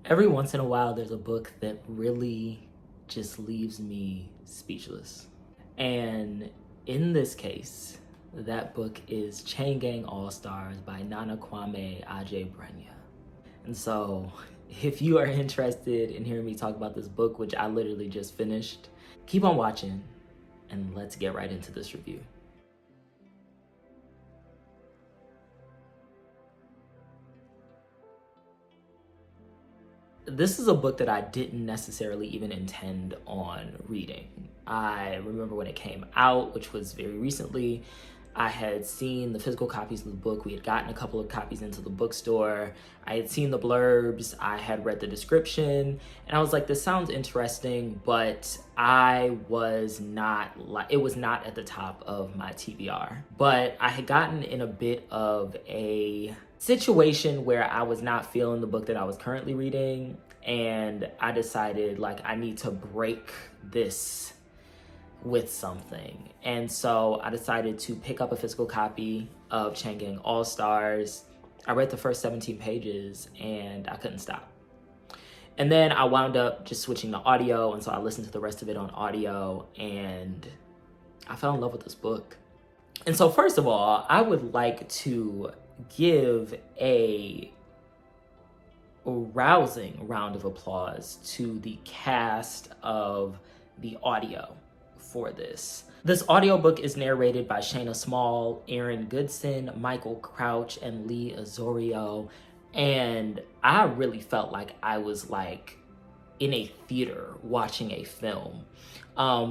Every once in a while, there's a book that really just leaves me speechless. And in this case, that book is Chain Gang All-Stars by Nana Kwame Adjei-Brenyah. And so if you are interested in hearing me talk about this book, which I literally just finished, keep on watching and let's get right into this review. This is a book that I didn't necessarily even intend on reading. I remember when it came out, which was very recently, I had seen the physical copies of the book. We had gotten a couple of copies into the bookstore. I had seen the blurbs. I had read the description. And I was like, this sounds interesting, but it was not at the top of my TBR. But I had gotten in a bit of a situation where I was not feeling the book that I was currently reading. And I decided, like, I need to break this with something. And so I decided to pick up a physical copy of Chain Gang All-Stars. I read the first 17 pages and I couldn't stop. And then I wound up just switching to audio, and so I listened to the rest of it on audio and I fell in love with this book. And so first of all, I would like to give a rousing round of applause to the cast of the audio for this. This audiobook is narrated by Shayna Small, Aaron Goodson, Michael Crouch, and Lee Azorio. And I really felt like I was like in a theater watching a film.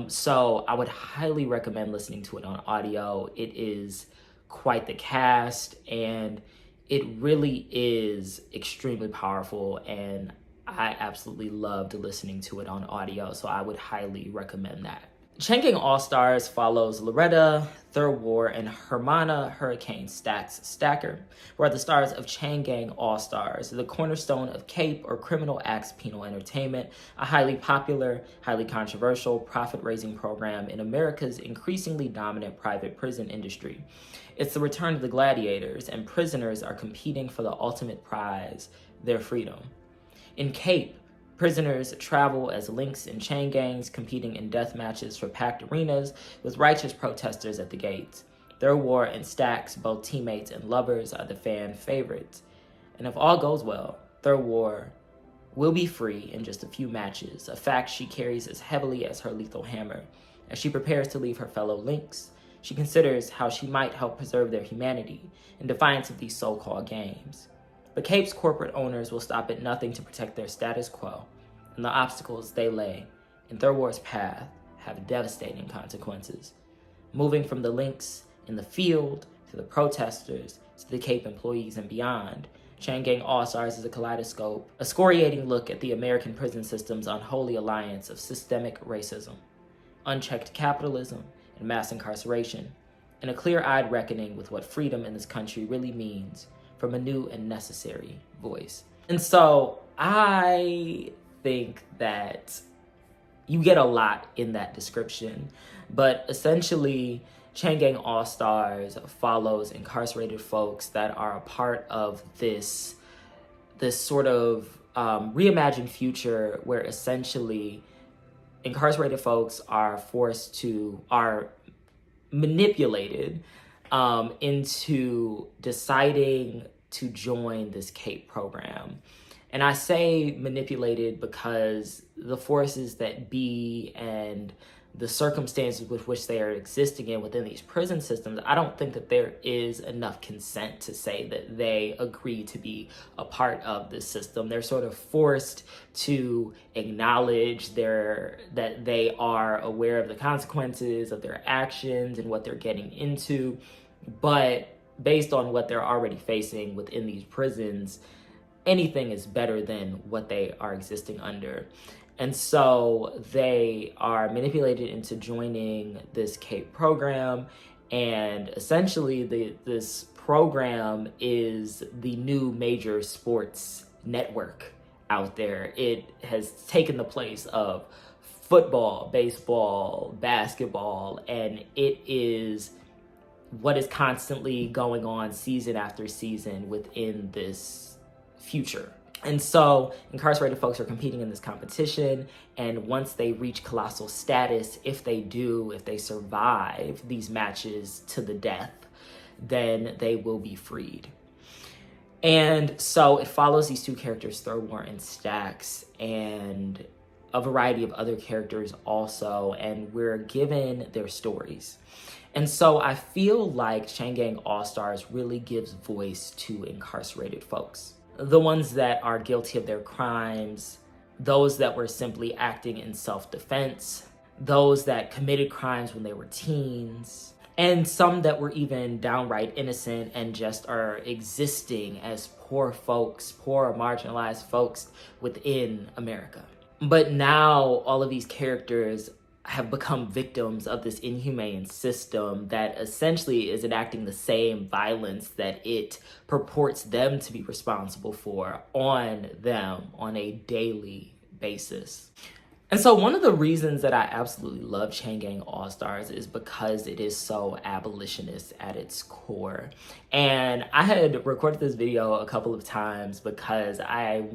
So I would highly recommend listening to it on audio. It is quite the cast and it really is extremely powerful, and I absolutely loved listening to it on audio. So I would highly recommend that. Chain Gang All-Stars follows Loretta, Third War, and Hermana Hurricane Stacker, who are the stars of Chain Gang All-Stars, the cornerstone of CAPE, or Criminal Acts Penal Entertainment, a highly popular, highly controversial, profit-raising program in America's increasingly dominant private prison industry. It's the return of the gladiators, and prisoners are competing for the ultimate prize, their freedom. In CAPE, prisoners travel as links in chain gangs, competing in death matches for packed arenas with righteous protesters at the gates. Third War and Stax, both teammates and lovers, are the fan favorites. And if all goes well, Third War will be free in just a few matches, a fact she carries as heavily as her lethal hammer. As she prepares to leave her fellow links, she considers how she might help preserve their humanity in defiance of these so-called games. But CAPE's corporate owners will stop at nothing to protect their status quo, and the obstacles they lay in Third War's path have devastating consequences. Moving from the links in the field to the protesters to the CAPE employees and beyond, Chain Gang All-Stars is a kaleidoscope, a excoriating look at the American prison system's unholy alliance of systemic racism, unchecked capitalism, and mass incarceration, and a clear-eyed reckoning with what freedom in this country really means from a new and necessary voice. And so I think that you get a lot in that description, but essentially Chain Gang All-Stars follows incarcerated folks that are a part of this sort of reimagined future where essentially incarcerated folks are manipulated into deciding to join this CAPE program. And I say manipulated because the forces that be and the circumstances with which they are existing in within these prison systems, I don't think that there is enough consent to say that they agree to be a part of this system. They're sort of forced to acknowledge that they are aware of the consequences of their actions and what they're getting into. But based on what they're already facing within these prisons, anything is better than what they are existing under. And so they are manipulated into joining this CAPE program. And essentially this program is the new major sports network out there. It has taken the place of football, baseball, basketball, and it is what is constantly going on season after season within this future. And so incarcerated folks are competing in this competition, and once they reach colossal status, if they survive these matches to the death, then they will be freed. And so it follows these two characters, Thurmore and Stax, and a variety of other characters also, and we're given their stories. And so I feel like Chain Gang All-Stars really gives voice to incarcerated folks. The ones that are guilty of their crimes, those that were simply acting in self-defense, those that committed crimes when they were teens, and some that were even downright innocent and just are existing as poor folks, poor marginalized folks within America. But now all of these characters have become victims of this inhumane system that essentially is enacting the same violence that it purports them to be responsible for on them on a daily basis. And so one of the reasons that I absolutely love Chain Gang All-Stars is because it is so abolitionist at its core. And I had recorded this video a couple of times because I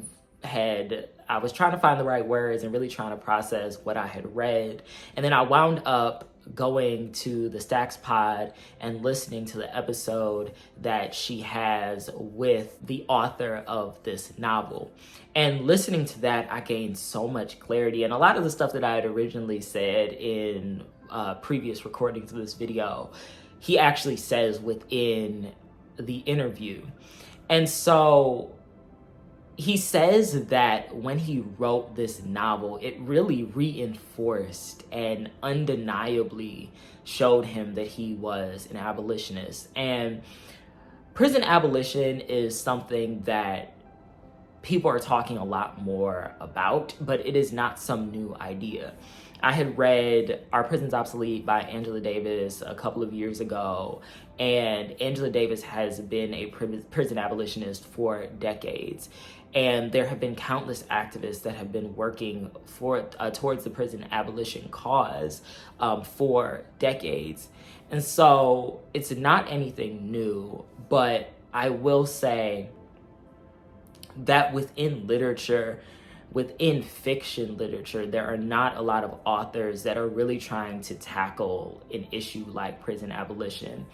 was trying to find the right words and really trying to process what I had read. And then I wound up going to the Stax Pod and listening to the episode that she has with the author of this novel. And listening to that, I gained so much clarity. And a lot of the stuff that I had originally said in previous recordings of this video, he actually says within the interview. And so he says that when he wrote this novel, it really reinforced and undeniably showed him that he was an abolitionist. And prison abolition is something that people are talking a lot more about, but it is not some new idea. I had read Our Prison's Obsolete by Angela Davis a couple of years ago, and Angela Davis has been a prison abolitionist for decades. And there have been countless activists that have been working towards the prison abolition cause for decades. And so it's not anything new, but I will say that within literature, within fiction literature, there are not a lot of authors that are really trying to tackle an issue like prison abolition.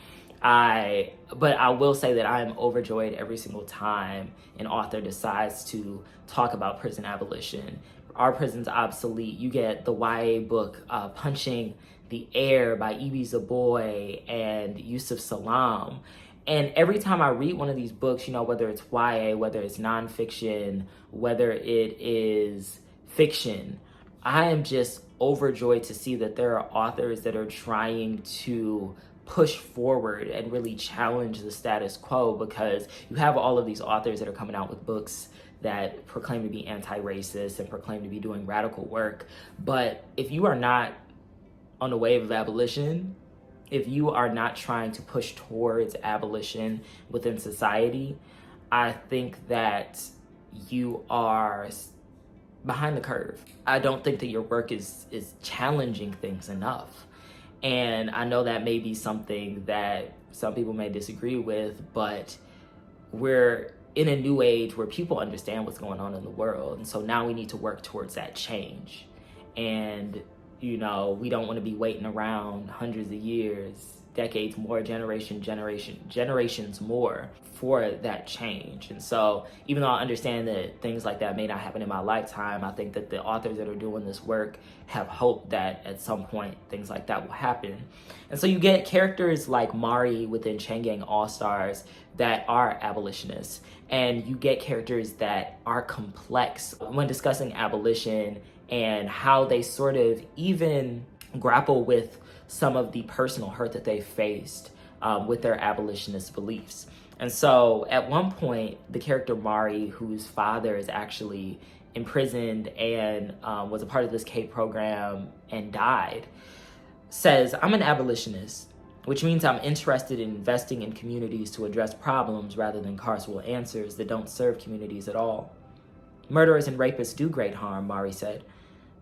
But I will say that I am overjoyed every single time an author decides to talk about prison abolition. Our Prison's Obsolete, you get the YA book Punching the Air by Zoboi and Yusef Salaam. And every time I read one of these books, whether it's YA, whether it's nonfiction, whether it is fiction, I am just overjoyed to see that there are authors that are trying to push forward and really challenge the status quo, because you have all of these authors that are coming out with books that proclaim to be anti-racist and proclaim to be doing radical work. But if you are not on the wave of abolition, if you are not trying to push towards abolition within society, I think that you are behind the curve. I don't think that your work is challenging things enough. And I know that may be something that some people may disagree with, but we're in a new age where people understand what's going on in the world. And so now we need to work towards that change. And, we don't want to be waiting around hundreds of years, decades more, generations more for that change. And so even though I understand that things like that may not happen in my lifetime, I think that the authors that are doing this work have hope that at some point things like that will happen. And so you get characters like Mari within Chain Gang All-Stars that are abolitionists, and you get characters that are complex when discussing abolition and how they sort of even grapple with some of the personal hurt that they faced with their abolitionist beliefs. And so at one point, the character Mari, whose father is actually imprisoned and was a part of this CAPE program and died, says, "I'm an abolitionist, which means I'm interested in investing in communities to address problems rather than carceral answers that don't serve communities at all. Murderers and rapists do great harm," Mari said,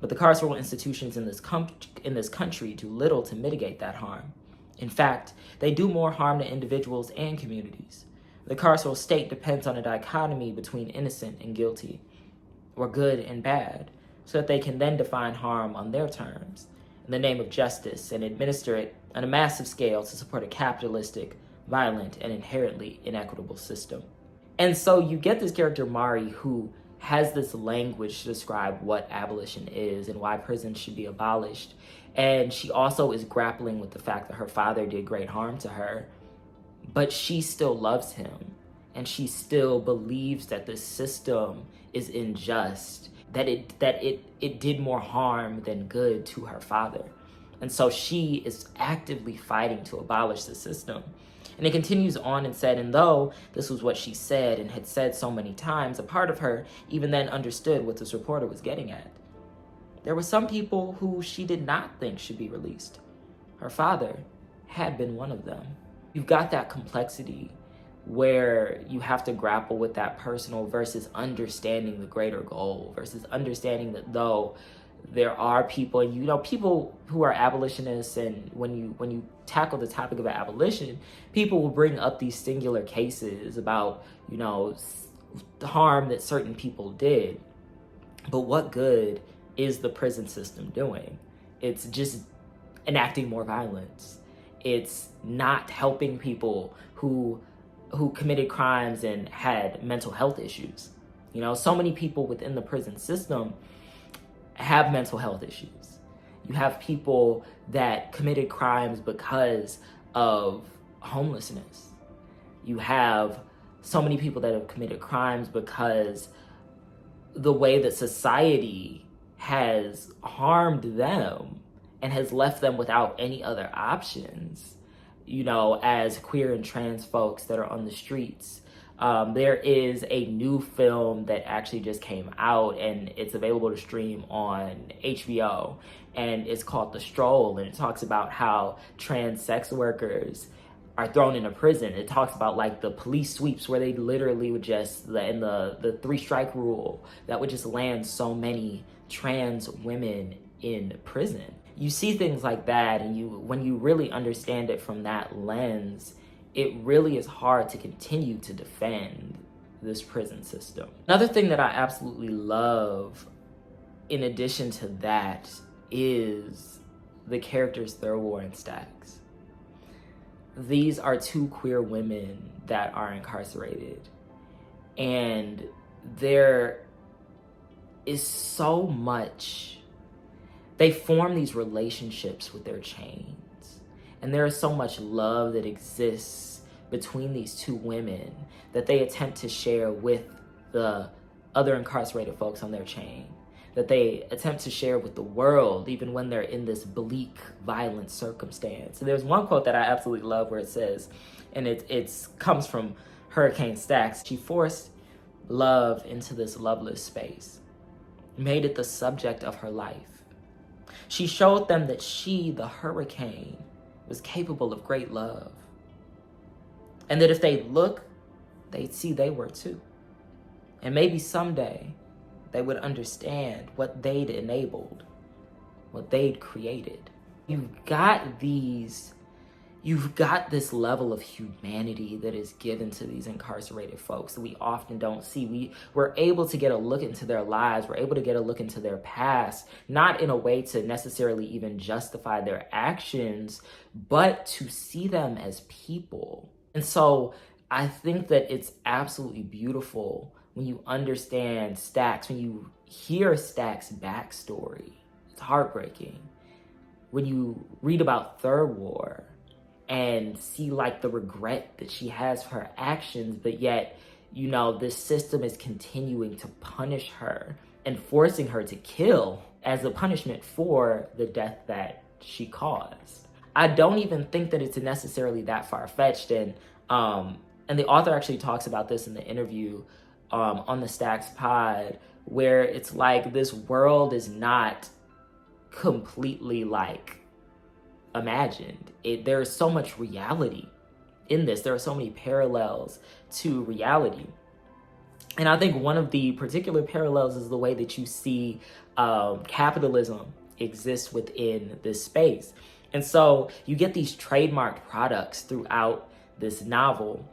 "but the carceral institutions in this country do little to mitigate that harm. In fact, they do more harm to individuals and communities. The carceral state depends on a dichotomy between innocent and guilty, or good and bad, so that they can then define harm on their terms in the name of justice and administer it on a massive scale to support a capitalistic, violent, and inherently inequitable system. And so you get this character, Mari, who has this language to describe what abolition is and why prisons should be abolished. And she also is grappling with the fact that her father did great harm to her, but she still loves him. And she still believes that the system is unjust, that it did more harm than good to her father. And so she is actively fighting to abolish the system. And it continues on and said, and though this was what she said and had said so many times, a part of her even then understood what this reporter was getting at. There were some people who she did not think should be released. Her father had been one of them. You've got that complexity where you have to grapple with that personal versus understanding the greater goal, versus understanding that though there are people, and people who are abolitionists, and when you tackle the topic of abolition, people will bring up these singular cases about, the harm that certain people did. But what good is the prison system doing? It's just enacting more violence. It's not helping people who committed crimes and had mental health issues. So many people within the prison system have mental health issues. You have people that committed crimes because of homelessness. You have so many people that have committed crimes because the way that society has harmed them and has left them without any other options, as queer and trans folks that are on the streets. There is a new film that actually just came out, and it's available to stream on HBO, and it's called The Stroll, and it talks about how trans sex workers are thrown into prison. It talks about like the police sweeps where they literally would just, in the 3-strike rule, that would just land so many trans women in prison. You see things like that, and when you really understand it from that lens, it really is hard to continue to defend this prison system. Another thing that I absolutely love, in addition to that, is the characters Thurwar and Stacks. These are two queer women that are incarcerated, and there is so much. They form these relationships with their chains. And there is so much love that exists between these two women that they attempt to share with the other incarcerated folks on their chain, that they attempt to share with the world, even when they're in this bleak, violent circumstance. And there's one quote that I absolutely love where it says, and it comes from Hurricane Stacks, she forced love into this loveless space, made it the subject of her life. She showed them that she, the hurricane, was capable of great love. And that if they look, they'd see they were too. And maybe someday they would understand what they'd enabled, what they'd created. You've got this level of humanity that is given to these incarcerated folks that we often don't see. We're able to get a look into their lives. We're able to get a look into their past, not in a way to necessarily even justify their actions, but to see them as people. And so I think that it's absolutely beautiful when you understand Stacks, when you hear Stacks' backstory. It's heartbreaking. When you read about Thurwar and see like the regret that she has for her actions, but yet, this system is continuing to punish her and forcing her to kill as a punishment for the death that she caused. I don't even think that it's necessarily that far-fetched, and the author actually talks about this in the interview on the Stacks pod, where it's like this world is not completely like imagined. There is so much reality in this. There are so many parallels to reality. And I think one of the particular parallels is the way that you see capitalism exist within this space. And so you get these trademarked products throughout this novel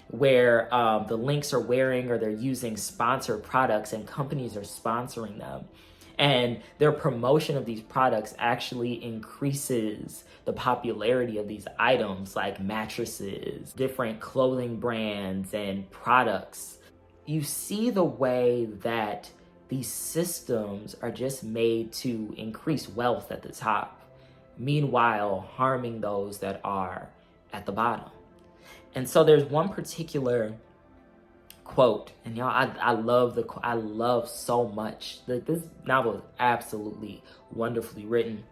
where the links are wearing or they're using sponsored products and companies are sponsoring them. And their promotion of these products actually increases the popularity of these items like mattresses, different clothing brands and products. You see the way that these systems are just made to increase wealth at the top, meanwhile harming those that are at the bottom. And so there's one particular quote, and y'all, I love so much that this novel is absolutely wonderfully written.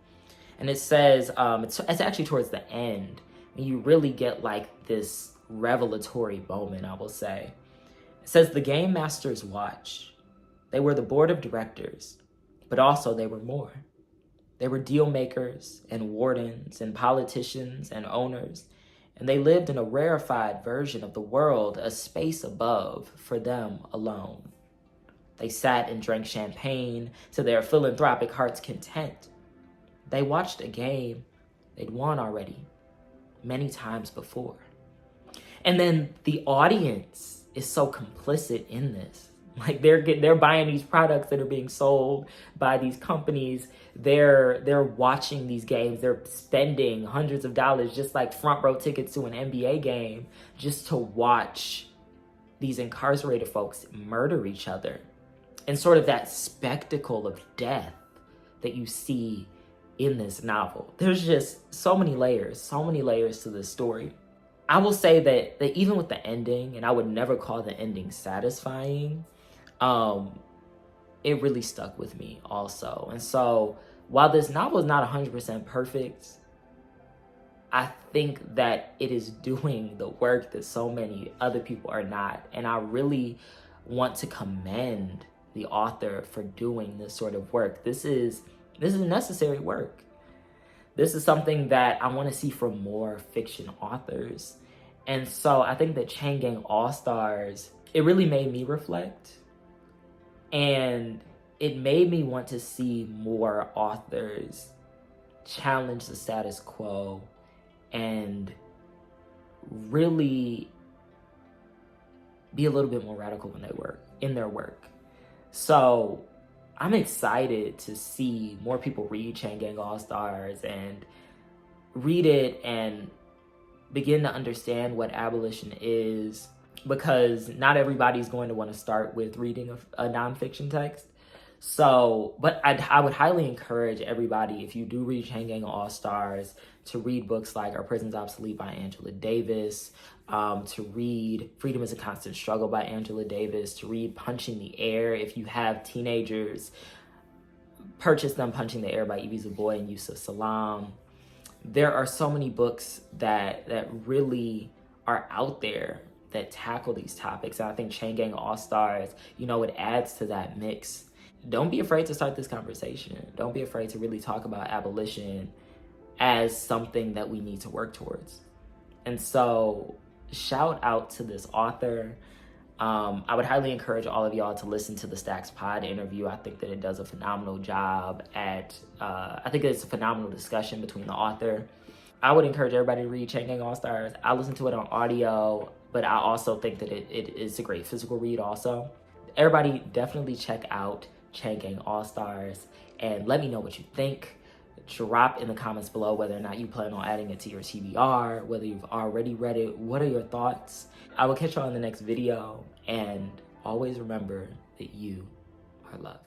And it says, it's actually towards the end, and you really get like this revelatory moment, I will say. It says, the game masters watch. They were the board of directors, but also they were more. They were deal makers and wardens and politicians and owners, and they lived in a rarefied version of the world, a space above for them alone. They sat and drank champagne to their philanthropic heart's content. They watched a game they'd won already, many times before. And then the audience is so complicit in this. Like they're buying these products that are being sold by these companies. They're watching these games. They're spending hundreds of dollars, just like front row tickets to an NBA game, just to watch these incarcerated folks murder each other. And sort of that spectacle of death that you see in this novel. There's just so many layers to this story. I will say that even with the ending, and I would never call the ending satisfying, it really stuck with me also. And so while this novel is not 100% perfect, I think that it is doing the work that so many other people are not. And I really want to commend the author for doing this sort of work. This is necessary work. This is something that I want to see from more fiction authors. And so I think that Chain Gang All-Stars, it really made me reflect. And it made me want to see more authors challenge the status quo and really be a little bit more radical in their work. So I'm excited to see more people read Chain Gang All-Stars and read it and begin to understand what abolition is, because not everybody's going to want to start with reading a nonfiction text. So, but I would highly encourage everybody, if you do read Chain Gang All-Stars, to read books like Our Prison's Obsolete by Angela Davis, to read Freedom is a Constant Struggle by Angela Davis, to read Punching the Air. If you have teenagers, purchase them, Punching the Air by Zoboi and Yusef Salaam. There are so many books that really are out there that tackle these topics. And I think Chain Gang All-Stars, it adds to that mix. Don't be afraid to start this conversation. Don't be afraid to really talk about abolition as something that we need to work towards. And so shout out to this author. I would highly encourage all of y'all to listen to the Stacks Pod interview. I think that it does a phenomenal job I think it's a phenomenal discussion between the author. I would encourage everybody to read Chain Gang All-Stars. I listen to it on audio, but I also think that it is a great physical read also. Everybody definitely check out Chain Gang All-Stars and let me know what you think. Drop in the comments below whether or not you plan on adding it to your TBR, whether you've already read it. What are your thoughts? I will catch you on the next video, and always remember that you are loved.